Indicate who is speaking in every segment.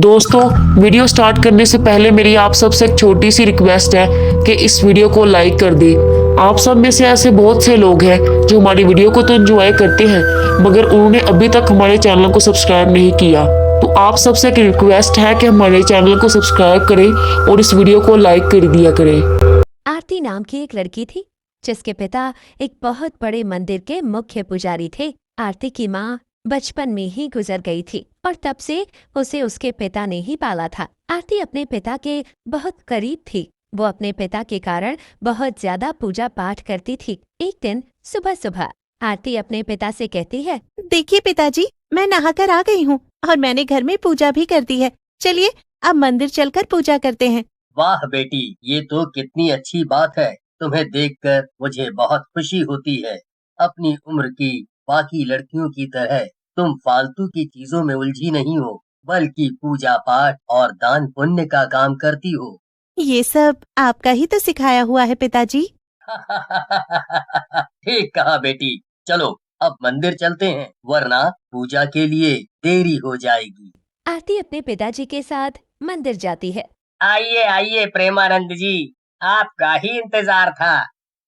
Speaker 1: दोस्तों, video start करने से पहले मेरी आप सबसे एक छोटी सी रिक्वेस्ट है कि इस वीडियो को लाइक कर दें। आप सब में से ऐसे बहुत से लोग हैं जो हमारी वीडियो को तो एंजॉय करते हैं, मगर उन्होंने अभी तक हमारे चैनल को सब्सक्राइब नहीं किया। तो आप सबसे एक रिक्वेस्ट है कि हमारे चैनल को सब्सक्राइब करें और इस वीडियो को लाइक कर दिया करें।
Speaker 2: आरती नाम की एक लड़की थी जिसके पिता एक बहुत बड़े मंदिर के मुख्य पुजारी थे। आरती की माँ बचपन में ही गुजर गई थी और तब से उसे उसके पिता ने ही पाला था। आरती अपने पिता के बहुत करीब थी। वो अपने पिता के कारण बहुत ज्यादा पूजा पाठ करती थी। एक दिन सुबह सुबह आरती अपने पिता से कहती है,
Speaker 3: देखिए पिताजी, मैं नहाकर आ गई हूँ और मैंने घर में पूजा भी कर दी है। चलिए अब मंदिर चलकर पूजा करते हैं।
Speaker 4: वाह बेटी, ये तो कितनी अच्छी बात है। तुम्हें देखकर मुझे बहुत खुशी होती है। अपनी उम्र की बाकी लड़कियों की तरह तुम फालतू की चीजों में उलझी नहीं हो, बल्कि पूजा पाठ और दान पुण्य का काम करती हो।
Speaker 3: ये सब आपका ही तो सिखाया हुआ है पिताजी।
Speaker 4: ठीक कहा बेटी। चलो अब मंदिर चलते हैं, वरना पूजा के लिए देरी हो जाएगी।
Speaker 2: आरती अपने पिताजी के साथ मंदिर जाती है।
Speaker 4: आइए आइए प्रेमानंद जी, आपका ही इंतजार था।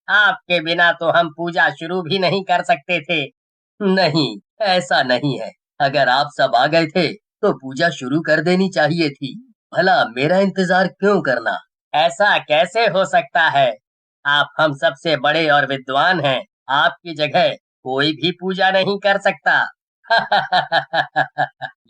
Speaker 4: आपके बिना तो हम पूजा शुरू भी नहीं कर सकते थे। नहीं, ऐसा नहीं है। अगर आप सब आ गए थे तो पूजा शुरू कर देनी चाहिए थी। भला मेरा इंतजार क्यों करना? ऐसा कैसे हो सकता है? आप हम सबसे बड़े और विद्वान हैं। आपकी जगह कोई भी पूजा नहीं कर सकता।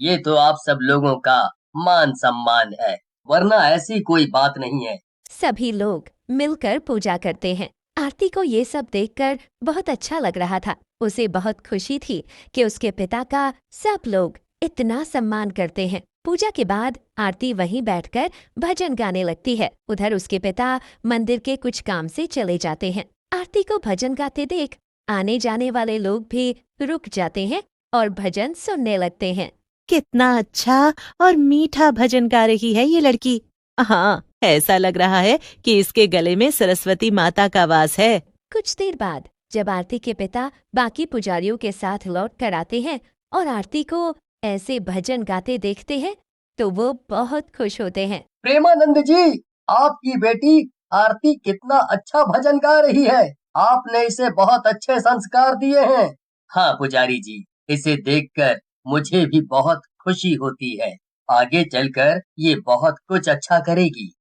Speaker 4: ये तो आप सब लोगों का मान सम्मान है, वरना ऐसी कोई बात नहीं है।
Speaker 2: सभी लोग मिलकर पूजा करते हैं। आरती को ये सब देखकर बहुत अच्छा लग रहा था। उसे बहुत खुशी थी कि उसके पिता का सब लोग इतना सम्मान करते हैं। पूजा के बाद आरती वहीं बैठकर भजन गाने लगती है। उधर उसके पिता मंदिर के कुछ काम से चले जाते हैं। आरती को भजन गाते देख आने जाने वाले लोग भी रुक जाते हैं और भजन सुनने लगते हैं।
Speaker 3: कितना अच्छा और मीठा भजन गा रही है ये लड़की। हाँ, ऐसा लग रहा है कि इसके गले में सरस्वती माता का वास है।
Speaker 2: कुछ देर बाद जब आरती के पिता बाकी पुजारियों के साथ लौट कर आते हैं और आरती को ऐसे भजन गाते देखते हैं तो वो बहुत खुश होते हैं।
Speaker 4: प्रेमानंद जी, आपकी बेटी आरती कितना अच्छा भजन गा रही है। आपने इसे बहुत अच्छे संस्कार दिए हैं। हाँ पुजारी जी, इसे देखकर मुझे भी बहुत खुशी होती है। आगे चलकर ये बहुत कुछ अच्छा करेगी।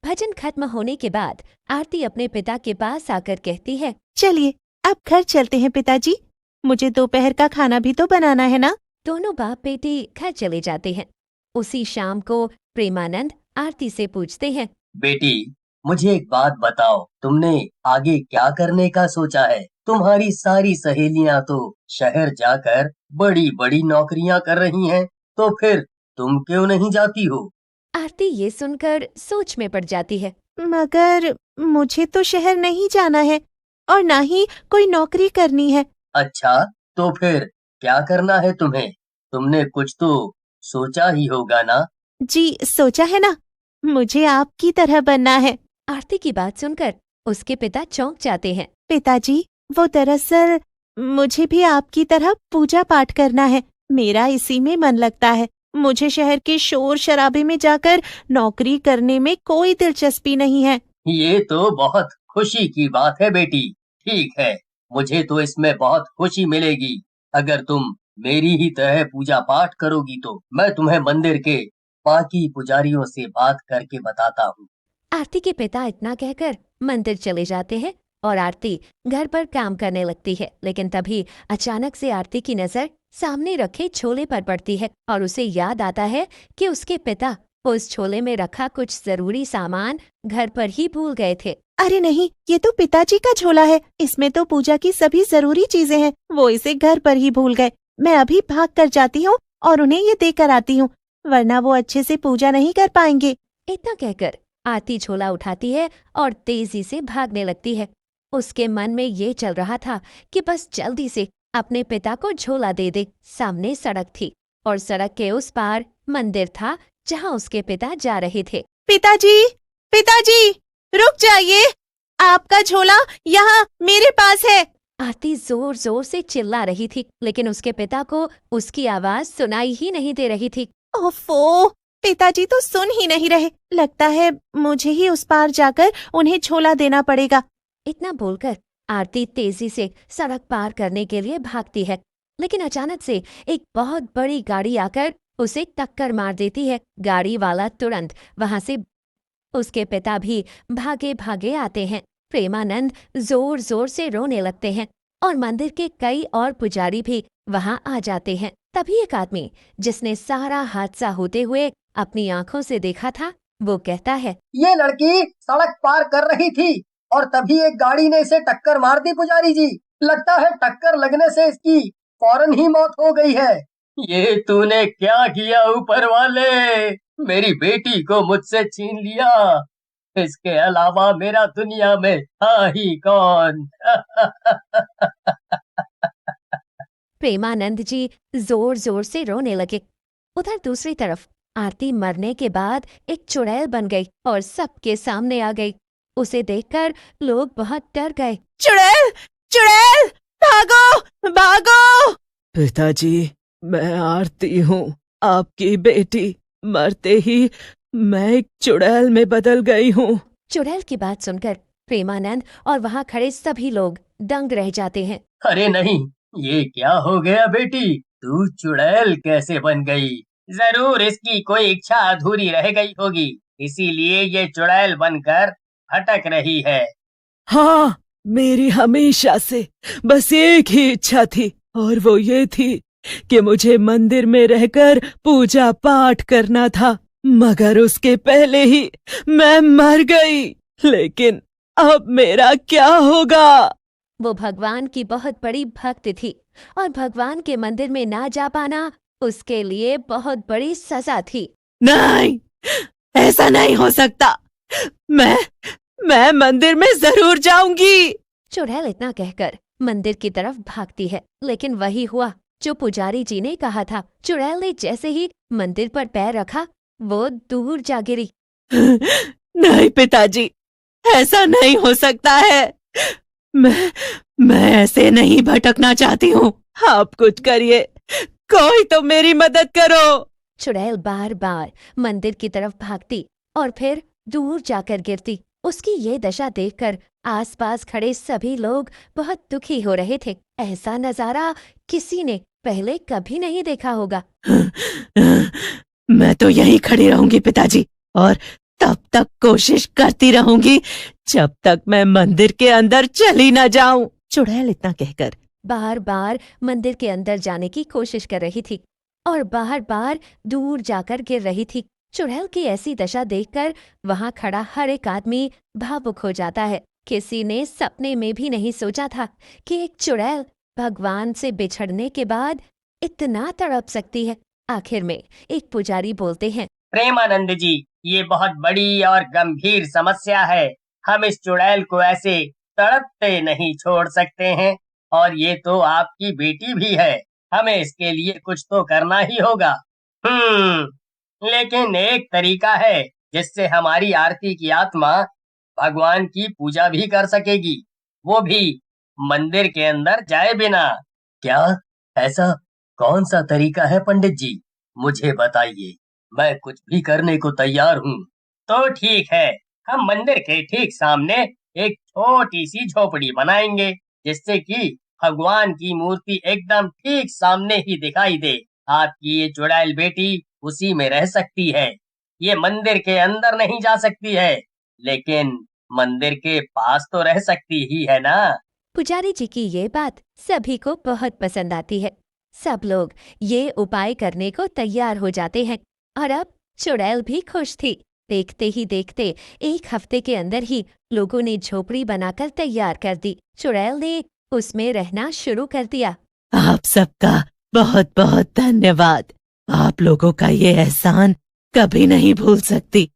Speaker 2: भजन खत्म होने के बाद आरती अपने पिता के पास आकर कहती है,
Speaker 3: चलिए अब घर चलते हैं पिताजी। मुझे दोपहर का खाना भी तो बनाना है ना।
Speaker 2: दोनों बाप बेटी घर चले जाते हैं। उसी शाम को प्रेमानंद आरती से पूछते हैं,
Speaker 4: बेटी, मुझे एक बात बताओ, तुमने आगे क्या करने का सोचा है? तुम्हारी सारी सहेलियां तो शहर जाकर बड़ी बड़ी नौकरियां कर रही हैं, तो फिर तुम क्यों नहीं जाती हो?
Speaker 2: आरती ये सुनकर सोच में पड़ जाती है।
Speaker 3: मगर मुझे तो शहर नहीं जाना है और ना ही कोई नौकरी करनी है।
Speaker 4: अच्छा, तो फिर क्या करना है तुम्हें? तुमने कुछ तो सोचा ही होगा ना?
Speaker 3: जी सोचा है ना, मुझे आपकी तरह बनना है।
Speaker 2: आरती की बात सुनकर उसके पिता चौंक जाते हैं।
Speaker 3: पिताजी, वो दरअसल मुझे भी आपकी तरह पूजा पाठ करना है। मेरा इसी में मन लगता है। मुझे शहर के शोर शराबे में जाकर नौकरी करने में कोई दिलचस्पी नहीं है।
Speaker 4: ये तो बहुत खुशी की बात है बेटी। ठीक है, मुझे तो इसमें बहुत खुशी मिलेगी। अगर तुम मेरी ही तरह पूजा पाठ करोगी तो मैं तुम्हें मंदिर के बाकी पुजारियों से बात करके बताता हूँ।
Speaker 2: आरती के पिता इतना कहकर मंदिर चले जाते हैं और आरती घर पर काम करने लगती है। लेकिन तभी अचानक से आरती की नजर सामने रखे छोले पर पड़ती है और उसे याद आता है कि उसके पिता उस छोले में रखा कुछ जरूरी सामान घर पर ही भूल गए थे।
Speaker 3: अरे नहीं, ये तो पिताजी का झोला है। इसमें तो पूजा की सभी जरूरी चीजें हैं। वो इसे घर पर ही भूल गए। मैं अभी भाग कर जाती हूँ और उन्हें ये देकर आती हूँ, वरना वो अच्छे से पूजा नहीं कर पाएंगे।
Speaker 2: इतना कहकर आरती झोला उठाती है और तेजी से भागने लगती है। उसके मन में ये चल रहा था कि बस जल्दी से अपने पिता को झोला दे दे। सामने सड़क थी और सड़क के उस पार मंदिर था जहाँ उसके पिता जा रहे थे।
Speaker 3: पिताजी, पिताजी, रुक जाइए। आपका झोला यहाँ मेरे पास है।
Speaker 2: आरती जोर जोर से चिल्ला रही थी, लेकिन उसके पिता को उसकी आवाज सुनाई ही नहीं दे रही थी।
Speaker 3: ओफो, पिताजी तो सुन ही नहीं रहे। लगता है मुझे ही उस पार जाकर उन्हें झोला देना पड़ेगा।
Speaker 2: इतना बोलकर आरती तेजी से सड़क पार करने के लिए भागती है, लेकिन अचानक से एक बहुत बड़ी गाड़ी आकर उसे टक्कर मार देती है। गाड़ी वाला तुरंत वहां से उसके पिता भी भागे भागे आते हैं। प्रेमानंद जोर जोर से रोने लगते हैं और मंदिर के कई और पुजारी भी वहां आ जाते हैं। तभी एक आदमी, जिसने सारा हादसा होते हुए अपनी आंखों से देखा था, वो कहता है,
Speaker 4: ये लड़की सड़क पार कर रही थी और तभी एक गाड़ी ने इसे टक्कर मार दी पुजारी जी। लगता है टक्कर लगने से इसकी फौरन ही मौत हो गई है। ये तूने क्या किया ऊपर वाले? मेरी बेटी को मुझसे छीन लिया। इसके अलावा मेरा दुनिया में था ही कौन?
Speaker 2: प्रेमानंद जी जोर जोर से रोने लगे। उधर दूसरी तरफ आरती मरने के बाद एक चुड़ैल बन गई और सबके सामने आ गई। उसे देखकर लोग बहुत डर गए।
Speaker 3: चुड़ैल, चुड़ैल, भागो, भागो!
Speaker 5: पिताजी, मैं आरती हूँ, आपकी बेटी। मरते ही मैं एक चुड़ैल में बदल गई हूँ।
Speaker 2: चुड़ैल की बात सुनकर प्रेमानंद और वहां खड़े सभी लोग दंग रह जाते हैं।
Speaker 4: अरे नहीं, ये क्या हो गया बेटी? तू चुड़ैल कैसे बन गई? जरूर इसकी कोई इच्छा अधूरी रह गई होगी, इसीलिए ये चुड़ैल बनकर भटक रही है।
Speaker 5: हाँ, मेरी हमेशा से बस एक ही इच्छा थी, और वो ये थी कि मुझे मंदिर में रहकर पूजा पाठ करना था, मगर उसके पहले ही मैं मर गई। लेकिन अब मेरा क्या होगा?
Speaker 2: वो भगवान की बहुत बड़ी भक्त थी और भगवान के मंदिर में ना जा पाना उसके लिए बहुत बड़ी सजा थी।
Speaker 5: नहीं, ऐसा नहीं हो सकता। मैं मंदिर में जरूर जाऊंगी।
Speaker 2: चुड़ैल इतना कहकर मंदिर की तरफ भागती है, लेकिन वही हुआ जो पुजारी जी ने कहा था। चुड़ैल ने जैसे ही मंदिर पर पैर रखा, वो दूर जा गिरी।
Speaker 5: नहीं पिताजी, ऐसा नहीं हो सकता है। मैं ऐसे नहीं भटकना चाहती हूँ। आप कुछ करिए, कोई तो मेरी मदद करो।
Speaker 2: चुड़ैल बार बार मंदिर की तरफ भागती और फिर दूर जाकर गिरती। उसकी ये दशा देखकर आसपास खड़े सभी लोग बहुत दुखी हो रहे थे। ऐसा नजारा किसी ने पहले कभी नहीं देखा होगा।
Speaker 5: मैं तो यहीं खड़ी रहूंगी पिताजी, और तब तक कोशिश करती रहूंगी जब तक मैं मंदिर के अंदर चली न जाऊं।
Speaker 3: चुड़ैल इतना कहकर
Speaker 2: बार बार मंदिर के अंदर जाने की कोशिश कर रही थी और बार बार दूर जाकर गिर रही थी। चुड़ैल की ऐसी दशा देखकर वहां खड़ा हर एक आदमी भावुक हो जाता है। किसी ने सपने में भी नहीं सोचा था कि एक चुड़ैल भगवान से बिछड़ने के बाद इतना तड़प सकती है। आखिर में एक पुजारी बोलते हैं,
Speaker 4: प्रेमानंद जी, ये बहुत बड़ी और गंभीर समस्या है। हम इस चुड़ैल को ऐसे तड़पते नहीं छोड़ सकते हैं, और ये तो आपकी बेटी भी है। हमें इसके लिए कुछ तो करना ही होगा। लेकिन एक तरीका है जिससे हमारी आरती की आत्मा भगवान की पूजा भी कर सकेगी, वो भी मंदिर के अंदर जाए बिना। क्या ऐसा कौन सा तरीका है पंडित जी? मुझे बताइए, मैं कुछ भी करने को तैयार हूँ। तो ठीक है, हम मंदिर के ठीक सामने एक छोटी सी झोपड़ी बनाएंगे, जिससे कि भगवान की मूर्ति एकदम ठीक सामने ही दिखाई दे। आपकी ये चुड़ैल बेटी उसी में रह सकती है। ये मंदिर के अंदर नहीं जा सकती है, लेकिन मंदिर के पास तो रह सकती ही है ना।
Speaker 2: पुजारी जी की ये बात सभी को बहुत पसंद आती है। सब लोग ये उपाय करने को तैयार हो जाते हैं और अब चुड़ैल भी खुश थी। देखते ही देखते एक हफ्ते के अंदर ही लोगों ने झोपड़ी बनाकर तैयार कर दी। चुड़ैल ने उसमें रहना शुरू कर दिया।
Speaker 5: आप सबका बहुत बहुत धन्यवाद। आप लोगों का ये एहसान कभी नहीं भूल सकती।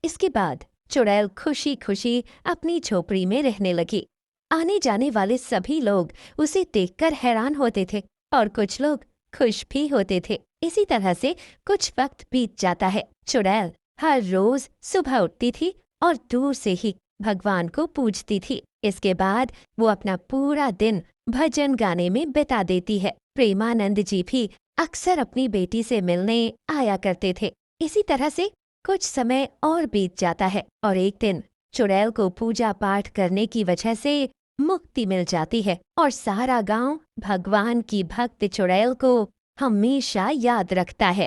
Speaker 2: इसके बाद चुड़ैल खुशी खुशी अपनी झोपड़ी में रहने लगी। आने जाने वाले सभी लोग उसे देखकर हैरान होते थे और कुछ लोग खुश भी होते थे। इसी तरह से कुछ वक्त बीत जाता है। चुड़ैल हर रोज सुबह उठती थी और दूर से ही भगवान को पूजती थी। इसके बाद वो अपना पूरा दिन भजन गाने में बिता देती है। प्रेमानंद जी भी अक्सर अपनी बेटी से मिलने आया करते थे। इसी तरह से कुछ समय और बीत जाता है और एक दिन चुड़ैल को पूजा पाठ करने की वजह से मुक्ति मिल जाती है और सारा गांव भगवान की भक्त चुड़ैल को हमेशा याद रखता है।